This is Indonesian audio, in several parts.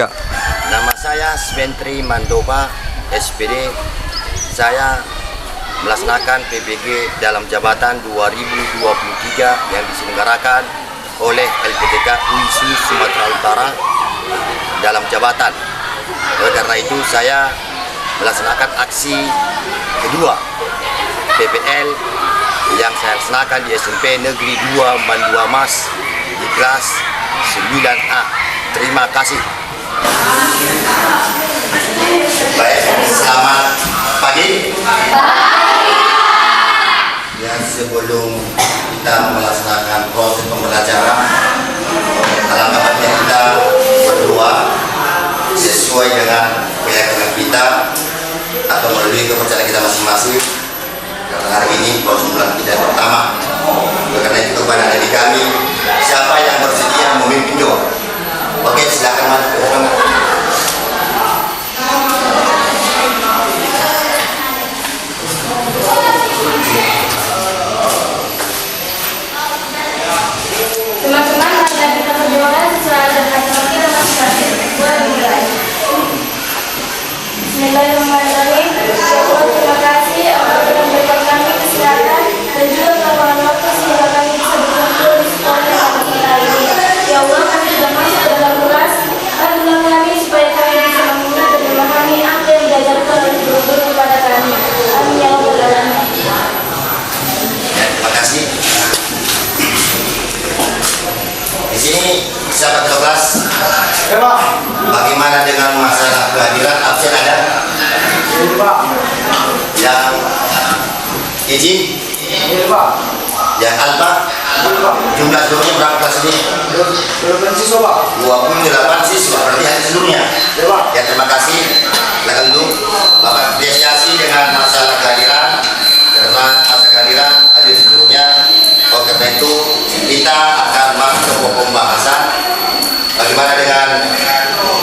Ya. Nama saya Sventri Mandoba, SPD. Saya melaksanakan PBG dalam jabatan 2023 yang diselenggarakan oleh LPTK UISU Sumatera Utara dalam jabatan. Oleh karena itu saya melaksanakan aksi kedua PPL yang saya laksanakan di SMP Negeri 2 Bandua Mas di kelas 9A. Terima kasih. Baik, selamat pagi. Ya, sebelum kita melaksanakan proses pembelajaran, alangkah baiknya kita berdoa sesuai dengan keyakinan kita atau melalui kepercayaan kita masing-masing. Karena hari ini proses bulan kita pertama. Karena itu kepada adik kami, siapa yang bersedia memimpin doa? Oke, silakan Mas. Teman-teman, mari kita berdoa sesuai dengan hati kita masing-masing. Bismillahirrahmanirrahim. Ya Allah, terima kasih Engkau telah memberikan kami kesehatan dan juga kelapangan waktu sehingga kami bisa berkumpul di sekolah yang kita ini. Ya Allah, kami sudah masuk dalam kelas. Bantulah kami supaya kami bisa mengenal dan memahami apa yang diajarkan oleh guru-guru kepada kami. Amin ya Rabbal Alamin. Terima kasih. Di sini sahabat kelas, bagaimana dengan masalah kehadiran absen ada? Yang izin? Yang alfa? Jumlah seluruhnya berapa kelas ini? 28 siswa, berarti hari sebelumnya. Ya, terima kasih. Silakan dulu. Bapak apresiasi dengan masalah kehadiran, karena masalah kehadiran hadir sebelumnya. Oleh karena itu kita akan masuk ke pokok pembahasan. Bagaimana dengan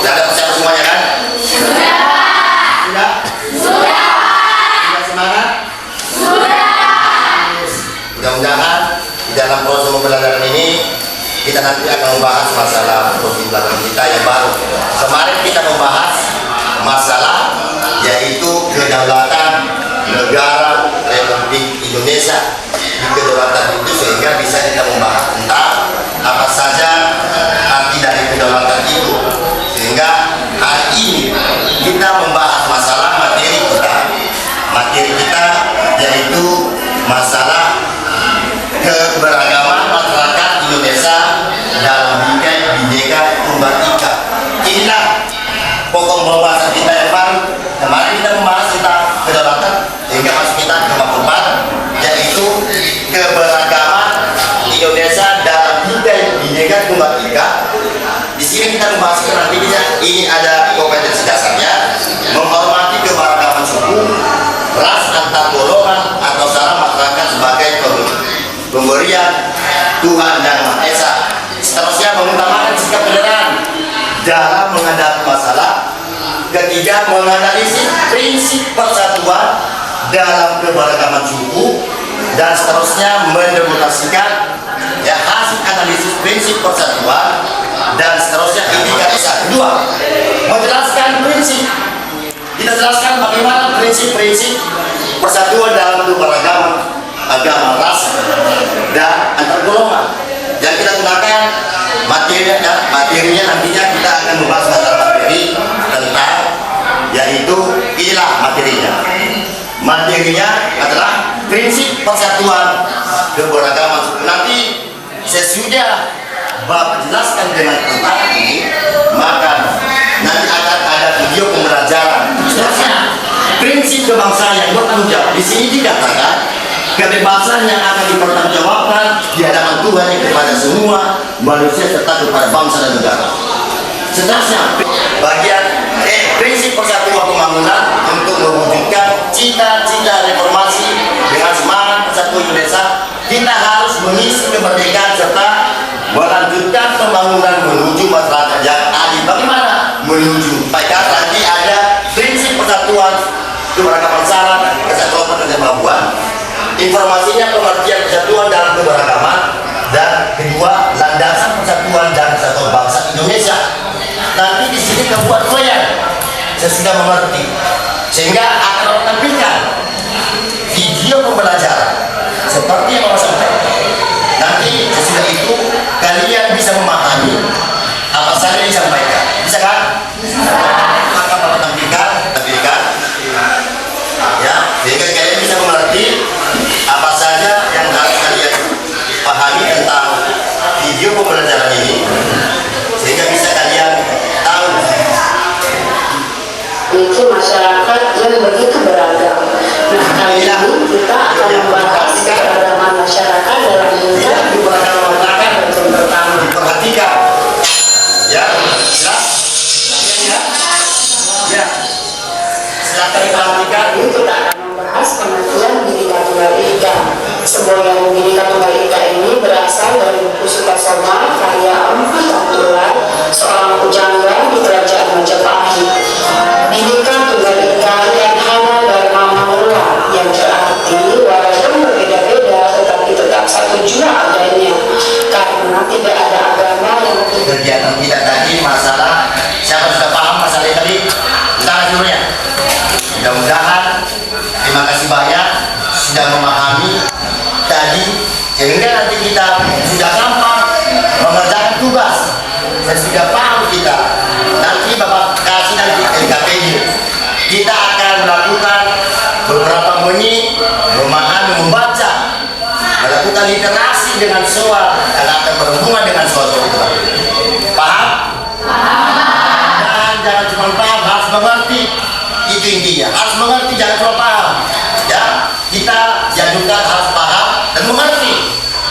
ada persiapan semuanya kan? Sudah? Sudah semangat? Mudah-mudahan di dalam proses pembelajaran ini kita nanti akan membahas masalah proses pembelajaran kita yang baru. Kemarin kita membahas masalah yaitu kedaulatan negara Republik Indonesia. Di kedaulatan itu sehingga bisa kita membahas tentang apa saja arti dari kedaulatan itu, sehingga hari ini kita membahas masalah materi kita yaitu masalah keberagaman masyarakat Indonesia dalam Bhinneka Tunggal Ika. Inilah pokok pembahasan kita yang baru. Kemarin kita membahas tentang kedaulatan, sehingga masuk kita ke bab 4 yaitu keberagaman Indonesia dalam Bhinneka Tunggal Ika. Di sini kita membahas nantinya ini ada kompetensi dasarnya, menghormati keberagaman suku, ras, antar golongan atau sara masyarakat sebagai pemberian Tuhan Yang Maha Esa. Seterusnya mengutamakan sikap toleran dalam menghadapi masalah. Ketiga, menganalisis prinsip persatuan dalam keberagaman suku, dan seterusnya mendokumentasikan hasil analisis prinsip persatuan, dan seterusnya indikator. Kedua, menjelaskan prinsip. Kita jelaskan bagaimana prinsip-prinsip persatuan dalam keberagaman agama, ras, dan antar golongan yang kita gunakan. Materinya nantinya kita akan membahas materi tentang, yaitu inilah materinya adalah prinsip persatuan keberagaman. Nanti sesudah Bapak jelaskan dengan tentang ini, maka nanti akan ada video pembelajaran. Seterusnya prinsip kebangsaan yang bertanggung jawab. Di sini dikatakan kebebasan yang akan dipertanggungjawabkan di hadapan Tuhan yang kepada semua manusia serta kepada bangsa dan negara. Seterusnya bagian prinsip persatuan pembangunan untuk mewujudkan cita-cita reformasi dengan semangat persatuan Indonesia. Kita harus mengisi kemerdekaan serta melanjutkan pembangunan menuju masyarakat yang adil. Bagaimana menuju? Baiklah, nanti ada prinsip persatuan keberagaman syarat, kesatuan dan kemampuan. Informasinya pengertian persatuan dalam keberagaman, dan kedua landasan persatuan dan kesatuan bangsa Indonesia. Nanti di sini kita buat goyang. Saya sudah mengerti, sehingga akan tampilkan video pembelajaran seperti yang Bapak sampaikan. Nanti sesudah itu kalian bisa memahami apa saja yang disampaikan. Bisa kan? Maka Bapak tampilkan, ya, sehingga kalian bisa mengerti apa saja yang harus kalian pahami tentang video pembelajaran ini, sehingga bisa kalian tahu. Memiliki masyarakat yang begitu beragam. Nah, kali ini kita akan membahas keberagaman masyarakat dalam melihat di beberapa masyarakat yang pertama. Diperhatikan, ya, jelas, ya, silakan diperhatikan. Ini kita akan membahas pengertian Bhinneka Tunggal Ika. Semboyan Bhinneka Tunggal Ika ini berasal dari buku Sutasoma karya Empu Abdullah, seorang pujangga di kerajaan Majapahit. Bhinneka Tunggal Ika dan Hana Dharma Mangala, yang berarti walaupun berbeda-beda tetapi tetap satu jua adanya, karena tidak ada agama yang Kegiatan kita tadi masalah, siapa sudah paham masalah tadi? Kita dulunya. Mudah-mudahan, terima kasih banyak sudah memahami tadi, sehingga nanti kita sudah gampang mengerjakan tugas. Dan sudah paham kita. Nanti Bapak kasih nanti LKPD. Kita akan melakukan beberapa menit memahami, membaca, melakukan literasi dengan soal yang akan berhubungan dengan soal itu. Paham? Dan jangan cuma paham, harus mengerti. Itu intinya, harus mengerti, jangan cuma paham. Ya, kita dianjurkan harus paham dan mengerti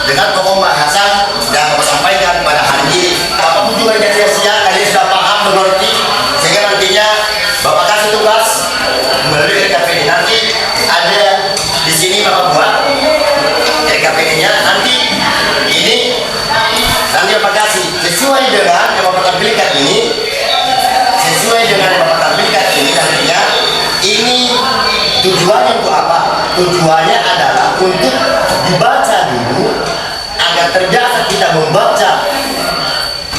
dengan pokok bahasan yang Bapak sampaikan pada hari ini. Bapak pun juga tidak sia-sia, kalian sudah paham, mengerti, sehingga nantinya Bapak kasih tugas melalui LKPD. Nanti ada di sini Bapak buat LKPD-nya. Nanti ini nanti Bapak kasih sesuai dengan yang Bapak tampilkan ini, sesuai dengan yang Bapak tampilkan ini. Nantinya ini tujuannya untuk apa? Tujuannya adalah untuk dibaca dulu agar terbiasa kita membaca.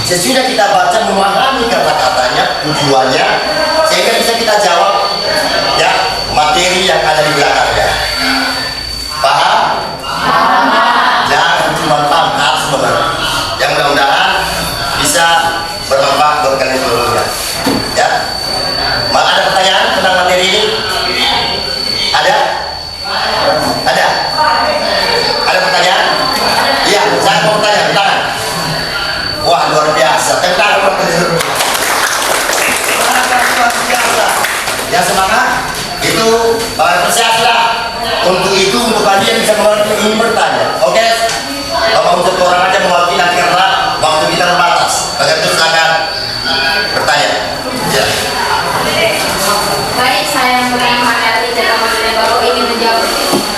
Sesudah kita baca, memahami kata-katanya, tujuannya, sehingga bisa kita jawab ya materi yang ada di belakangnya. Paham? Jangan cuma paham, harus mengerti. Yang mudah-mudahan bisa bermanfaat buat kalian seluruhnya. Ya. Maka ada pertanyaan tentang materi ini? Ada? Ada? Ada pertanyaan? Iya, saya mau bertanya, tangan. Wah, luar biasa. Tentang luar biasa. Ya, semangat. Itu persiaplah. Untuk itu, untuk kalian bisa mengerti, ingin bertanya. Oke? Bapak untuk orang aja mengerti nanti karena waktu kita terbatas. Maka itu silakan bertanya. Ya. Baik, saya Muhammad Hati Jatah Maksudnya Baru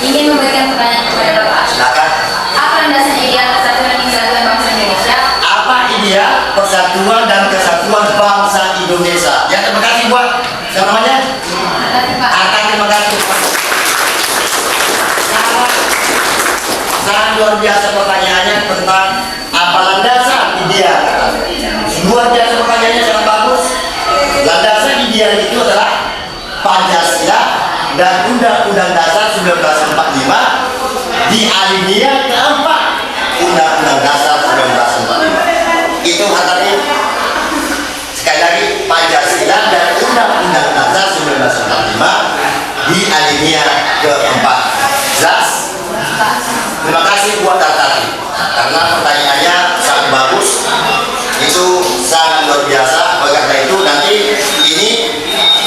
ingin memberikan pertanyaan kepada Bapak. Silakan. Apa landasan ideal persatuan dan kesatuan bangsa Indonesia? Apa ideal persatuan dan kesatuan bangsa Indonesia? Ya, terima kasih buat siapa namanya? Terima kasih, Pak. Terima kasih. Sangat luar biasa pertanyaannya tentang apa landasan ideal. Luar biasa pertanyaannya, sangat bagus. Landasan ideal itu adalah Pancasila dan Undang-Undang Dasar 1945 di alinea keempat Undang-Undang Dasar 1945. Itu artinya sekali lagi Pancasila dan Undang-Undang Dasar 1945 di alinea keempat. Jelas? Terima kasih buat Tati karena pertanyaannya sangat bagus. Itu sangat luar biasa. Oleh karena itu nanti ini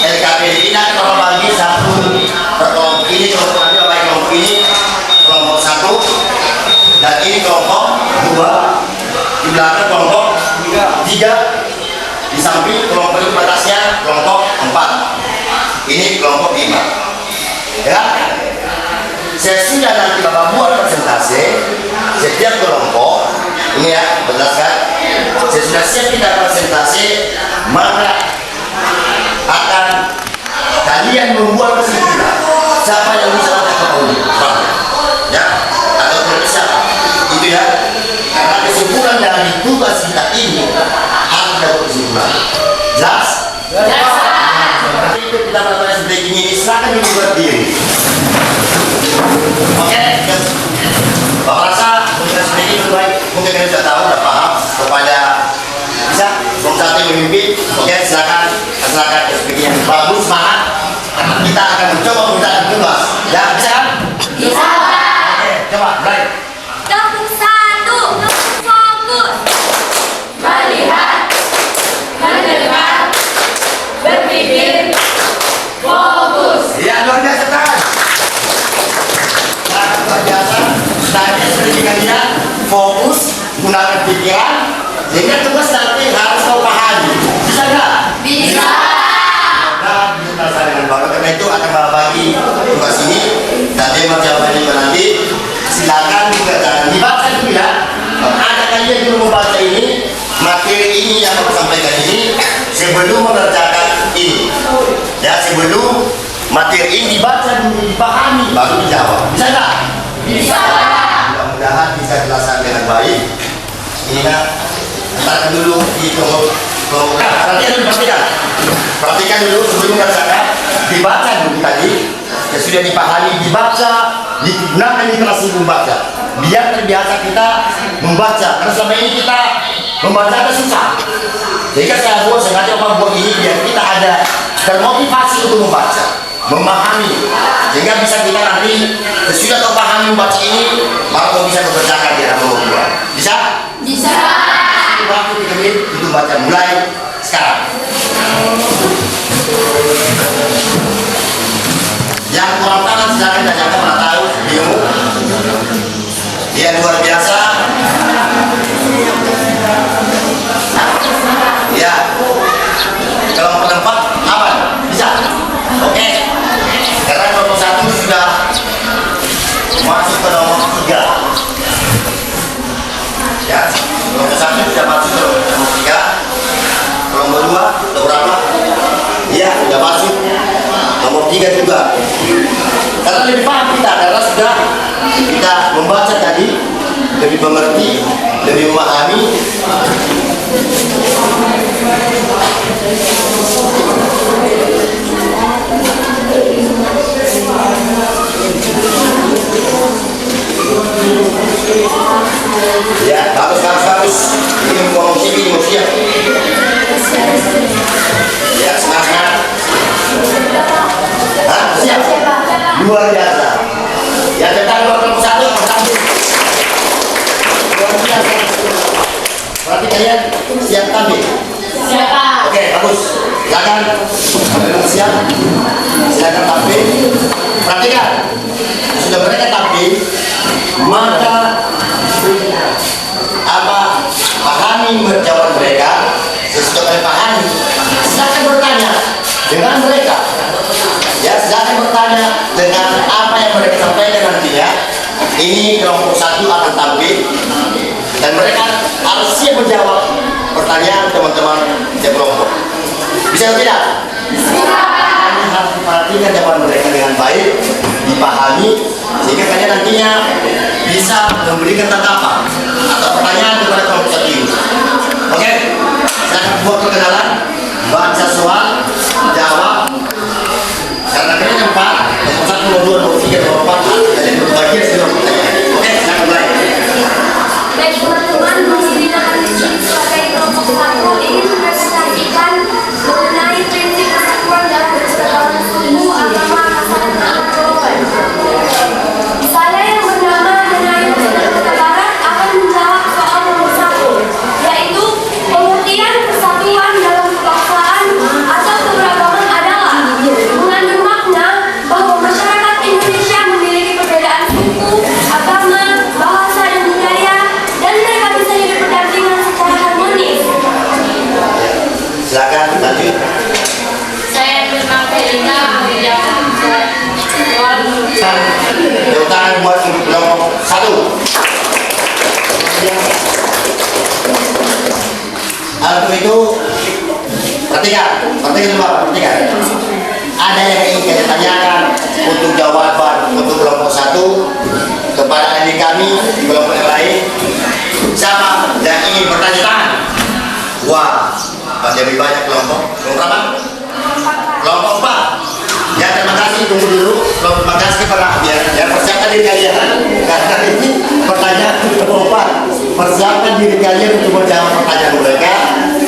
LKPD ini nanti kalau bagi satu kelompok ini, kelompok ini kelompok satu, dan ini kelompok dua, di belakang kelompok tiga, di samping kelompok itu batasnya kelompok empat, ini kelompok lima. Ya, sesudah nanti Bapak buat presentasi setiap kelompok ini ya, jelaskan. Sesudah siap kita presentasi, maka akan kalian membuat kesimpulan siapa yang bisa melakukan ya, atau siapa itu ya, karena kesimpulan dari tugas kita ini harus dapat kesimpulan. Jelas? silakan duduk berdiri. Oke, Bapak rasa mungkin sedikit lebih baik, mungkin kalian sudah tahu, sudah paham kepada bisa satu yang memimpin. Oke, silakan SPG yang bagus, semangat. Karena kita akan mencoba menggunakan tugas. Ya, bisa kan? Bisa. Oke, coba mulai. Kelompok 1, fokus. Melihat, mendengar, berpikir, fokus. Ya, luar biasa kan? Nah, luar biasa. Tadi seperti kalian fokus, gunakan pikiran, sehingga tugas nanti harus kau pahami. Bisa nggak? Bisa. Nah, kita dengan baru karena itu akan membagi tugas ini dan tema jawabannya nanti. Silakan juga jangan dibaca dulu ya. Ada kalian yang membaca ini, materi ini yang aku sampaikan ini sebelum mengerjakan ini. Ya, sebelum materi ini dibaca dulu, dipahami, baru dijawab. Bisa nggak? Bisa. Mudah-mudahan bisa dilaksanakan dengan baik. Ini nak, letakkan dulu di kelompok. Perhatikan dulu sebelum mengerjakan, dibaca dulu tadi. Ya, sudah dipahami, dibaca, digunakan di kelas ini membaca. Biar terbiasa kita membaca. Karena selama ini kita membaca itu susah. Jadi saya buat sengaja buat ini biar kita ada termotivasi untuk membaca, memahami, sehingga bisa kita nanti sesudah kau pahami membaca ini, baru kau bisa membacakan di dalam buku. Bisa? Bisa. Waktu 3 menit untuk baca mulai sekarang. Yang kurang tangan silakan tanyakan, mana tahu ilmu. Dia luar biasa. Ya. Kelompok 4 apa? Bisa? Oke. Karena kelompok 1 sudah masuk ke nomor 3. Ya, kelompok 1 sudah masuk ke nomor 3. Kelompok 2 sudah berapa? Iya, sudah masuk nomor 3 juga. Karena lebih paham kita, karena sudah kita membaca tadi, lebih mengerti, lebih memahami. Ya, bagus. Ini ngomong sini, mau siap. Ya, semangat. Hah? Siap? Luar biasa. Ya, tentang kelompok 1, pertama. Luar biasa. Berarti kalian siap tampil? Siapa? Oke, bagus. Silakan. Siap. Silakan tampil. Perhatikan. Sudah mereka tampil, maka pahami jawaban mereka. Sesudah kalian pahami, silakan bertanya dengan mereka. Ya, silakan bertanya dengan apa yang mereka sampaikan nantinya. Ini kelompok 1 akan tampil dan mereka harus siap menjawab pertanyaan teman-teman di kelompok. Bisa atau tidak? Bisa. Kalian harus perhatikan jawaban mereka dengan baik, dipahami, sehingga kalian nantinya bisa memberikan tanggapan atau pertanyaan kepada kelompok 1 ini. Oke? Saya akan buat perkenalan, baca soal, jawab. Karena kalian yang 4, nomor 1, nomor 2, nomor 3, nomor 4, kalian berbagi semua pertanyaan. Oke, silakan mulai. Baik teman-teman, masih akan disini sebagai kelompok 1 ingin mempresentasikan mengenai prinsip persatuan dalam beragam suku, agama, ras, dan golongan. Saya yang bernama Denai Kota Barat akan menjawab soal nomor 1, yaitu pengertian persatuan dalam kebangsaan atau keberagaman adalah mengandung makna bahwa masyarakat Indonesia memiliki perbedaan suku, agama, bahasa, dan budaya, dan mereka bisa hidup berdampingan secara harmonis. Silakan lanjut. Saya bernama Felina, menjawab soal Tepuk tangan buat kelompok 1. Untuk itu, perhatikan ada yang ingin kita tanyakan untuk jawaban untuk kelompok 1 kepada adik kami di kelompok yang lain. Siapa yang ingin bertanya tangan? Wah, masih lebih banyak kelompok. Kelompok berapa? Kelompok 4. Ya, terima kasih tunggu dulu. Terima kasih kepada biar persiapkan diri kalian. Karena ini pertanyaan keempat. Persiapkan diri kalian untuk menjawab pertanyaan mereka.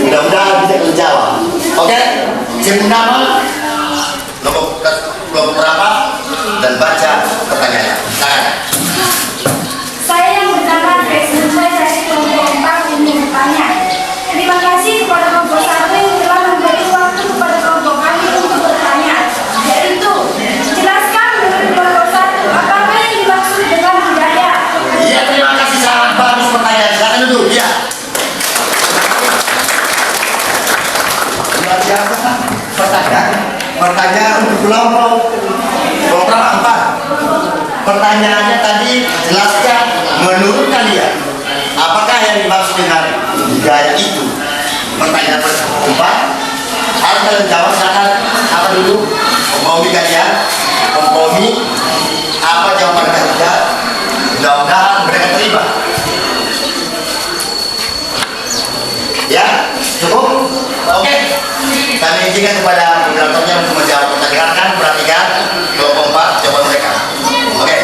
Mudah-mudahan bisa menjawab. Oke? Sebut nama, nomor kelompok berapa, dan baca pertanyaannya. Silakan. Saya yang bernama Presiden saya dari kelompok 4 ini bertanya. Terima kasih kepada kelompok 1 yang telah memberi waktu kepada kelompok kami untuk bertanya. Yaitu, jelaskan menurut kelompok 1 apakah yang dimaksud dengan budaya. Iya, terima kasih, sangat bagus pertanyaan. Silakan duduk. Iya. Luar biasa pertanyaan untuk kelompok berapa? 4. Pertanyaannya tadi, jelaskan menurut kalian apakah yang dimaksud dengan budaya itu. Pertanyaan keempat, harus kalian jawab. Silakan. Apa dulu kompromi kalian? Kompromi apa jawaban kalian? Mudah-mudahan mereka terima. Ya, cukup. Oke, kami izinkan kepada moderatornya untuk menjawab pertanyaan. Perhatikan kelompok 4 jawaban mereka. Oke.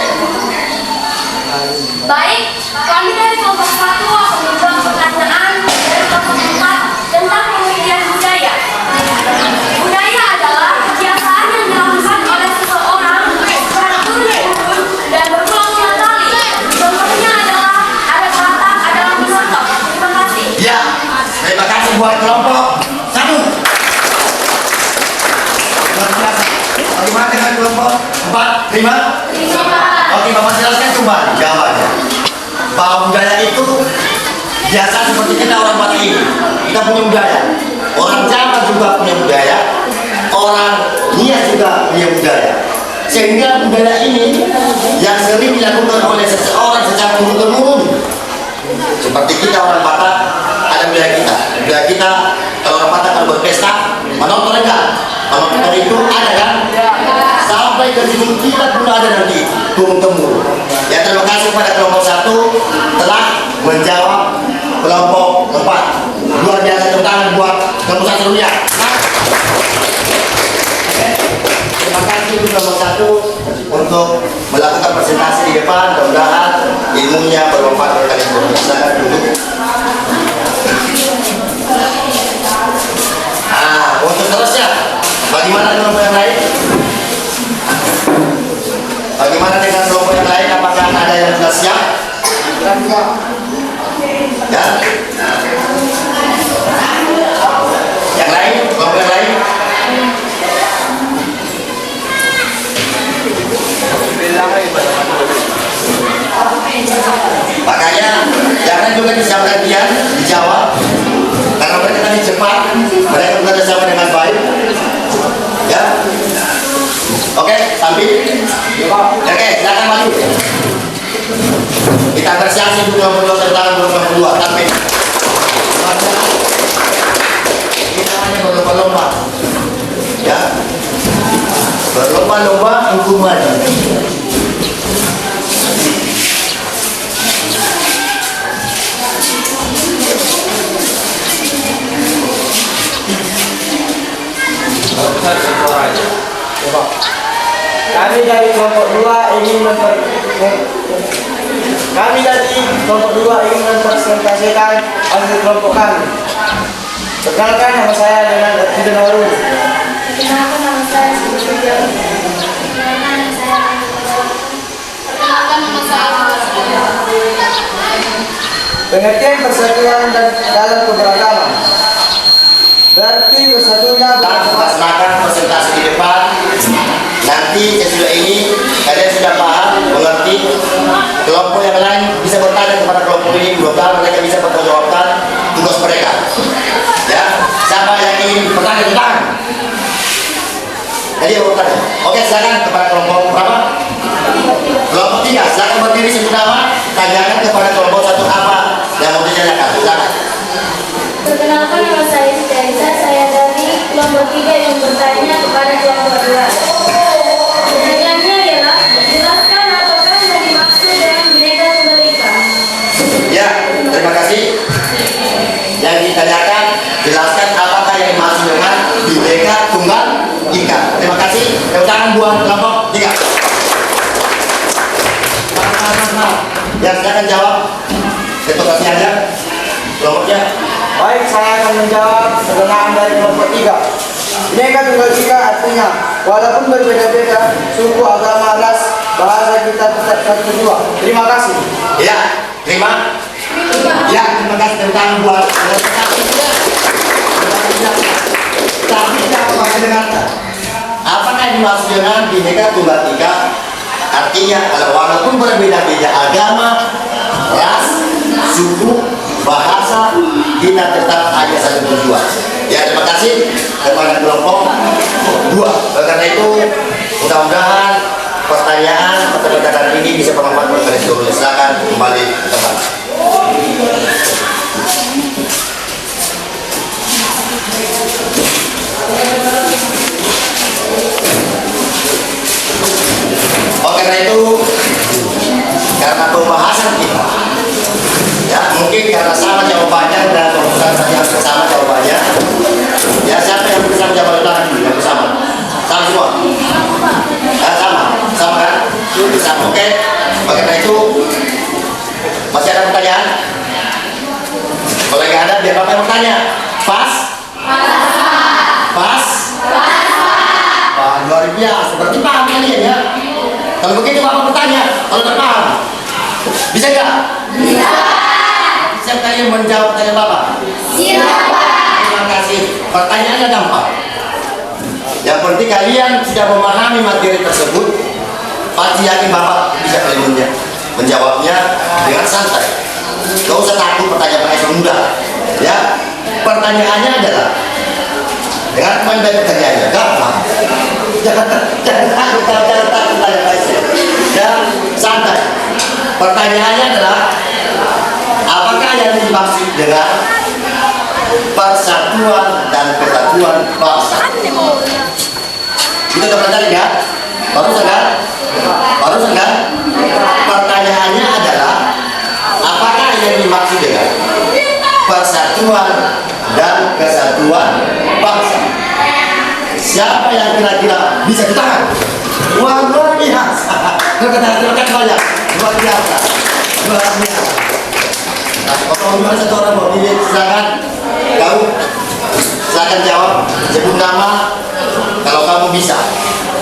Baik, kami dari kelompok 1 akan menjawab pertanyaan dari kelompok 4 tentang pengertian budaya. Budaya adalah kebiasaan yang dilakukan oleh seseorang secara turun-temurun dan berulang-ulang kali. Contohnya adalah ada Batak, ada Wisata. Terima kasih. Ya, terima kasih buat kelompok 1. Bagaimana dengan kelompok 4? Terima? Oke, Bapak jelaskan kembali jawabannya. Bahwa budaya itu biasa seperti kita orang Batak ini. Kita punya budaya. Orang Jawa juga punya budaya. Orang Nias juga punya budaya. Sehingga budaya ini yang sering dilakukan oleh seseorang secara turun-temurun. Seperti kita orang Batak, ada budaya kita. Budaya kita, kalau orang Batak kalau berpesta, menonton enggak? Menonton itu ada kan? Sampai ke sini kita pun ada nanti turun-temurun. Ya, terima kasih kepada kelompok 1 telah menjawab kelompok 4. Luar biasa, tepuk tangan buat kelompok 1 dulu ya. Terima kasih untuk kelompok 1 untuk melakukan presentasi di depan. Mudah-mudahan ilmunya bermanfaat bagi kalian semua. Silakan duduk. Untuk terusnya, bagaimana kelompok yang lain? Bagaimana dengan kelompok yang lain? Apakah ada yang sudah siap? Ya? Yang lain? Kelompok yang lain? Makanya jangan juga disiapkan dia dijawab, karena mereka tadi cepat, mereka bekerja sama dengan baik. Ya, oke, sambil. Oke, silakan maju. Kita bersiaksi dulu kelompok tangan kelompok 2, tapi ini namanya berlomba-lomba. Ya, berlomba-lomba hukuman. Kami dari kelompok 2 ingin mempresentasikan hasil kelompok kami. Perkenalkan, nama saya dengan Tidak Harun. Perkenalkan, nama saya Siti Jauh. Perkenalkan, nama saya Pengertian persatuan dan dalam keberagaman. Berarti bersatunya Laksanakan presentasi di depan. Nanti sesudah ini kalian sudah paham, mengerti. Kelompok yang lain bisa bertanya kepada kelompok ini, mudah-mudahan mereka bisa bertanggungjawabkan tugas mereka. Ya, siapa yang ingin bertanya tentang? Jadi mau bertanya. Oke, silakan kepada kelompok berapa? Kelompok 3, silakan berdiri sebut nama, tanyakan kepada kelompok 1 apa yang mau ditanyakan. Silakan. Perkenalkan, nama saya Siti Aisyah. Saya dari kelompok 3 yang bertanya kepada kelompok 2. Pertanyaannya ialah, jelaskan apakah yang dimaksud dengan Bhinneka Tunggal Ika. Ya, terima kasih. Yang ditanyakan, jelaskan apakah yang dimaksud dengan Bhinneka Tunggal Ika. Terima kasih. Tepuk tangan buat kelompok kelompoknya. Baik, saya akan menjawab pertanyaan dari kelompok 3. Bineka Tunggal Ika artinya, walaupun berbeda-beda, suku, agama, ras, bahasa kita tetap satu jua. Terima kasih. Ya, terima. Ya, terima kasih tentang buat. Tapi tidak masih dengarkan. Apakah yang dimaksud dengan Bineka Tunggal Ika? Artinya kalau walaupun berbeda-beda agama, ras, suku, bahasa, kita tetap hanya satu tujuan. Ya, terima kasih kepada kelompok 2. Karena itu mudah-mudahan pertanyaan hari ini bisa bermanfaat buat kalian seluruhnya. Silakan kembali ke tempat. Karena itu, karena pembahasan kita, ya mungkin karena sama jawabannya dan perusahaan saja bersama jawabannya. Ya, siapa yang bisa menjawab tangan dulu yang bersama? Sama semua? Sama kan? Bersama. Oke. Karena itu, masih ada pertanyaan? Kalau nggak ada, biar Bapak yang bertanya. Pas? Pas? Wah, luar biasa. Berarti paham kalian ya? Kalau begitu Bapak bertanya, kalau tak paham, bisa nggak? Bisa. Siapa kalian menjawab pertanyaan Bapak? Siapa? Terima kasih. Pertanyaannya gampang. Yang penting kalian sudah memahami materi tersebut, pasti yakin Bapak bisa kalian menjawabnya dengan santai. Gak usah takut pertanyaan mudah. Ya, pertanyaannya adalah dengan pandai pertanyaannya gampang. Jangan takut ya, santai. Pertanyaannya adalah apakah yang dimaksud dengan persatuan dan kesatuan bangsa? Kita pelajari ya. Barusan kan? Pertanyaannya adalah apakah yang dimaksud dengan persatuan dan kesatuan bangsa? Siapa yang kira-kira bisa ditahan? Wah, luar biasa. Terima kasih banyak. Luar biasa. Nah, kalau gimana satu orang mau pilih, silakan. Kau silakan jawab. Sebut nama kalau kamu bisa.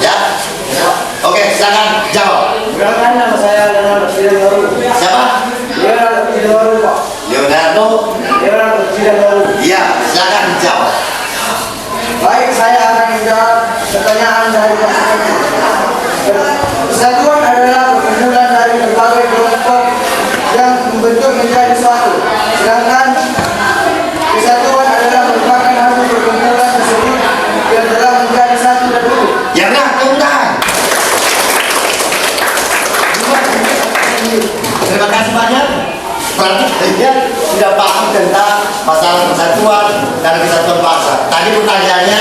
Ya. Oke, silakan jawab. Perkenalkan, nama saya Leonardo Cidadoru. Siapa? Leonardo Cidadoru, Pak. Leonardo Cidadoru. Iya, silakan jawab. Baik, saya akan menjawab pertanyaan dari pasangan. Kesatuan adalah perkumpulan dari berbagai kelompok yang membentuk menjadi suatu. Sedangkan kesatuan adalah merupakan hasil perkumpulan tersebut yang telah menjadi satu dan utuh. Ya, nah, kemudahan. Terima kasih banyak. Berarti kalian sudah paham tentang masalah persatuan dan kesatuan bangsa. Tadi pertanyaannya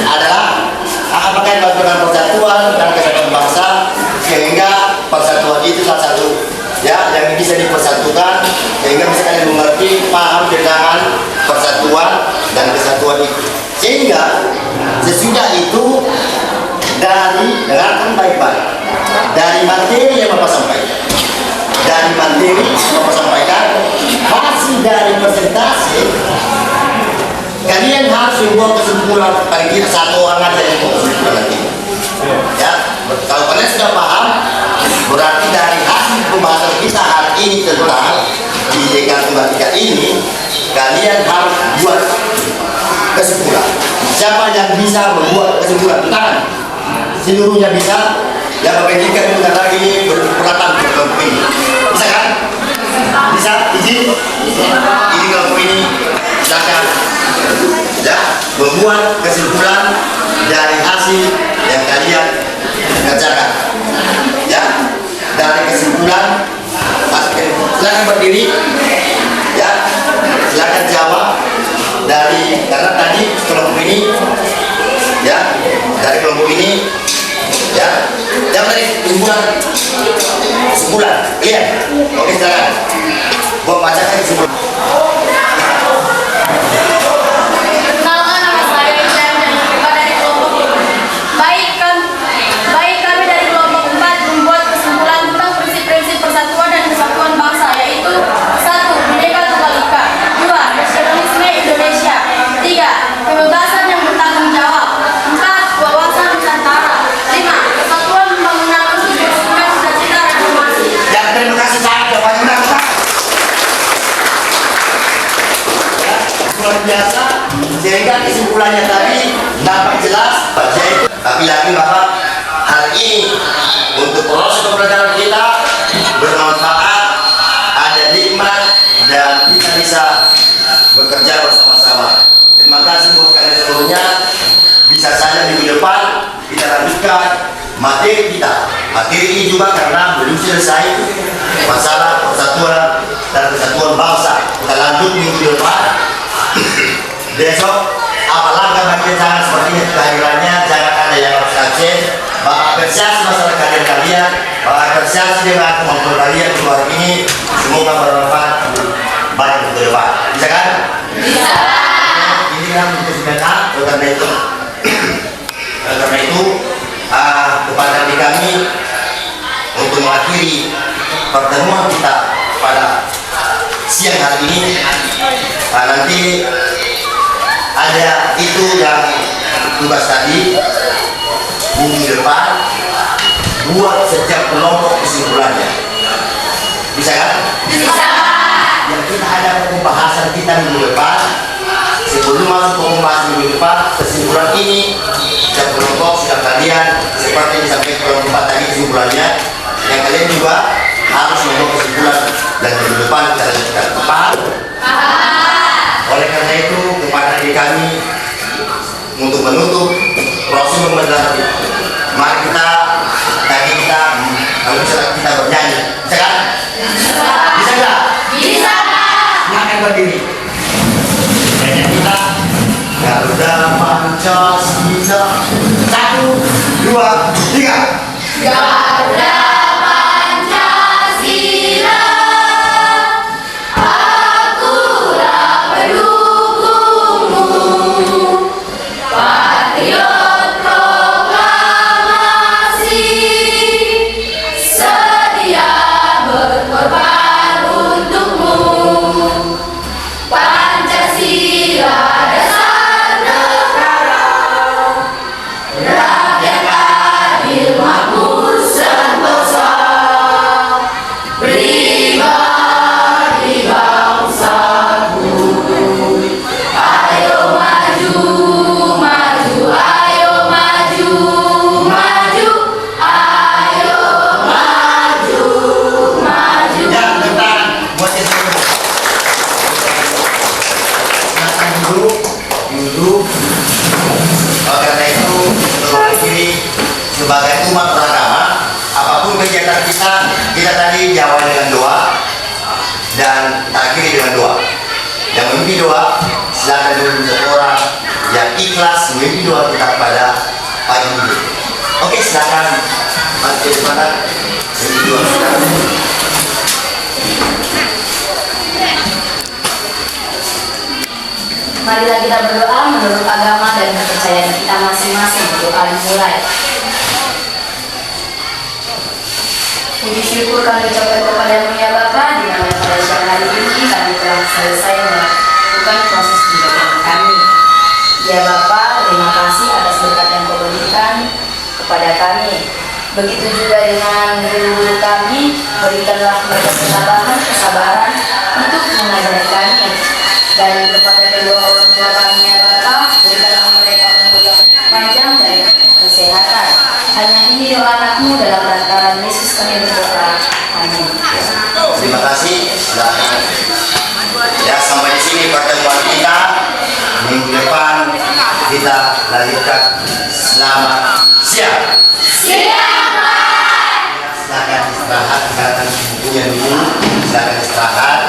adalah apakah yang dimaksudkan persatuan dan kesatuan bangsa, sehingga persatuan itu salah satu ya yang bisa dipersatukan, sehingga bisa kalian mengerti paham tentang persatuan dan kesatuan itu. Sehingga sesudah itu dari dengarkan baik-baik dari materi yang Bapak sampaikan. Dari materi yang Bapak sampaikan, hasil dari presentasi, kalian harus membuat kesimpulan paling tidak satu orang aja yang membuat kesimpulan nanti. Ya, kalau kalian sudah paham, berarti dari hasil pembahasan kita hari ini tentang Bineka Tunggal Ika ini, kalian harus buat kesimpulan. Siapa yang bisa membuat kesimpulan? Tangan. Seluruhnya bisa. Ya, Bapak Ika itu karena ini berperatan di kelompok ini. Bisa kan? Bisa? Izin? Ini kelompok ini. Silakan. Ya, membuat kesimpulan dari hasil yang kalian kerjakan. Ya, dari kesimpulan silakan berdiri. Ya, silakan jawab dari karena tadi kelompok ini. Ya, dari kelompok ini. Ya, yang tadi kesimpulan, lihat. Oke, silakan. Buat bacakan kesimpulan. Perkenalkan, nama saya Isyam dan Nafifah dari kelompok 5. Baik kami dari kelompok 4 membuat kesimpulan tentang prinsip-prinsip persatuan dan kesatuan bangsa, yaitu 1. Bineka Tunggal Ika. 2. luar biasa sehingga kesimpulannya tadi dapat jelas tapi yakin Bapak hal ini untuk proses pembelajaran kita bermanfaat, ada nikmat dan kita bisa bekerja bersama-sama. Terima kasih buat kalian seluruhnya. Bisa saja minggu depan kita lanjutkan materi kita. Materi ini juga karena belum selesai masalah persatuan dan kesatuan bangsa. Kita lanjut minggu depan. Besok apalagi bagian jangan seperti ini kehadirannya, jangan ada yang harus absen. Bapak apresiasi masalah kalian, Bapak apresiasi dengan kemampuan kalian di luar ini. Semoga bermanfaat banyak untuk ke depan. Bisa kan? Bisa. Ini kan untuk sebentar, karena itu kepada kami untuk mengakhiri pertemuan kita pada siang hari ini. Nanti ada itu yang tugas tadi minggu depan buat setiap kelompok kesimpulannya. Bisa kan? Bisa. Yang kita ada pembahasan kita minggu depan, sebelum masuk pembahasan minggu depan, kesimpulan ini setiap kelompok setiap kalian seperti yang disampaikan kelompok tadi kesimpulannya, yang kalian juga harus membuat kesimpulan dan minggu depan kita lanjutkan. Paham? Oleh karena itu kepada diri kami untuk menutup proses pembelajaran ini, mari kita kita bernyanyi. Bisa kan? Bisa nggak? Bisa. Silakan berdiri. Nyanyi kita Garuda Pancasila. 1, 2, 3. Garuda Pancasila, akulah pendukungmu, patriot proklamasi, sedia berkorban untukmu. Pancasila dasar negara, rakyat adil makmur sentosa, pribadi bangsaku. Ayo maju, maju, ayo maju, maju, ayo maju, maju. Yang depan buat yang dulu. Silakan duduk. Karena itu mewakili sebagai umat beragama, apapun kegiatan kita tadi diawali dengan doa dan akhiri dengan doa. Yang memimpin doa, silakan dulu seorang yang ikhlas memimpin doa kita pada pagi ini. Oke, silakan Mas Jesmana memimpin doa silakan. Marilah kita berdoa menurut agama dan kepercayaan kita masing-masing. Doa dimulai. Puji syukur kami ucapkan kepada-Mu ya Bapa, di mana pada siang hari ini kami telah selesai melakukan proses pembelajaran kami. Ya Bapa, terima kasih atas berkat yang Kau berikan kepada kami. Begitu juga dengan guru-guru kami, berikanlah mereka kesabaran untuk mengajari kami. Dan kepada kedua orang tua kami ya Bapa, berikanlah mereka umur yang panjang dan kesehatan. Hanya ini doa anakmu dalam lantaran Yesus kami berdoa. Amin. Terima kasih. Silakan. Ya, sampai di sini pertemuan kita. Minggu depan kita lanjutkan. Selamat siang. Silakan istirahat, tinggalkan bukunya dulu. Silakan istirahat.